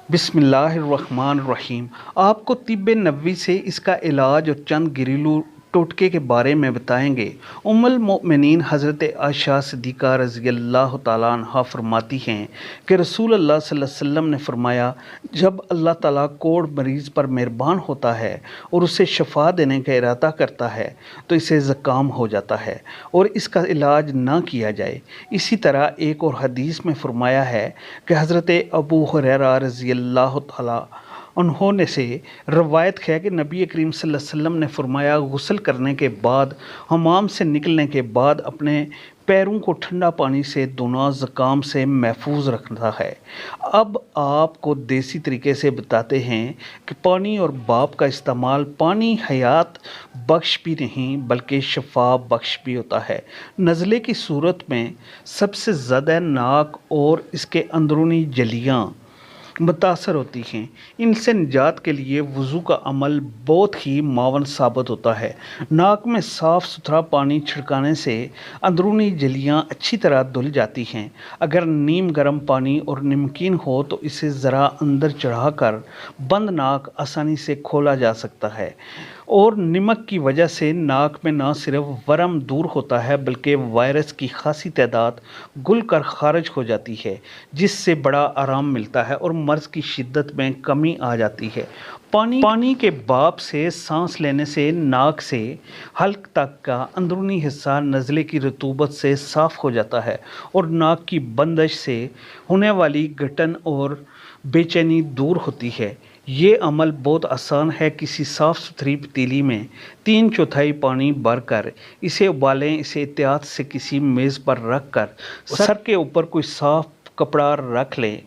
बिस्मिल्लाहिर्रहमानिर्रहीम। आपको तिब्बे नबवी से इसका इलाज और चंद घरेलू टोटके के बारे में बताएंगे। उम्मुल मोमिनीन हज़रत आयशा सिद्दीक़ा रज़ियल्लाहु ताला अन्हा फरमाती हैं कि रसूल अल्लाह सल्लल्लाहु अलैहि वसल्लम ने फरमाया, जब अल्लाह ताला कोढ़ मरीज़ पर मेहरबान होता है और उसे शफा देने का इरादा करता है तो इसे ज़ुकाम हो जाता है और इसका इलाज ना किया जाए। इसी तरह एक और हदीस में फरमाया है कि हज़रत अबू हुरैरा रज़ियल्लाहु ताला उन्होंने से रवायत है कि नबी करीम सल्लल्लाहु अलैहि वसल्लम ने फरमाया, गुस्ल करने के बाद हमाम से निकलने के बाद अपने पैरों को ठंडा पानी से धोना ज़ुकाम से महफूज रखता है। अब आपको देसी तरीके से बताते हैं कि पानी और भाप का इस्तेमाल पानी हयात बख्श भी नहीं बल्कि शफा बख्श भी होता है। नज़ले की सूरत में सबसे ज़्यादा नाक और इसके अंदरूनी जलियाँ मुतासर होती हैं। इनसे निजात के लिए वज़ू का अमल बहुत ही मावन साबित होता है। नाक में साफ़ सुथरा पानी छिड़काने से अंदरूनी जलियाँ अच्छी तरह धुल जाती हैं। अगर नीम गर्म पानी और नमकीन हो तो इसे ज़रा अंदर चढ़ाकर बंद नाक आसानी से खोला जा सकता है और नमक की वजह से नाक में न सिर्फ वर्म दूर होता है बल्कि वायरस की खासी तादाद घुल कर खारिज हो जाती है, जिससे बड़ा आराम मिलता है और मर्ज़ की शिद्दत में कमी आ जाती है। पानी के भाप से सांस लेने से नाक से हल्क तक का अंदरूनी हिस्सा नज़ले की रतूबत से साफ़ हो जाता है और नाक की बंदिश से होने वाली घटन और बेचैनी दूर होती है। ये अमल बहुत आसान है। किसी साफ़ सुथरी पतीली में 3/4 पानी भरकर इसे उबालें। इसे एहतियात से किसी मेज़ पर रख कर सर के ऊपर कोई साफ़ कपड़ा रख लें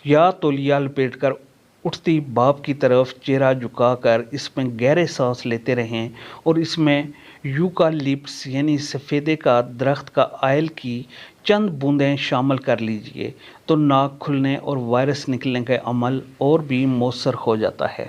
या तौलिया लपेटकर उठती भाप की तरफ चेहरा झुकाकर इसमें गहरे सांस लेते रहें और इसमें यूकालिप्टस यानी सफ़ेदे का दरख्त का आयल की चंद बूंदें शामिल कर लीजिए तो नाक खुलने और वायरस निकलने का अमल और भी मौसर हो जाता है।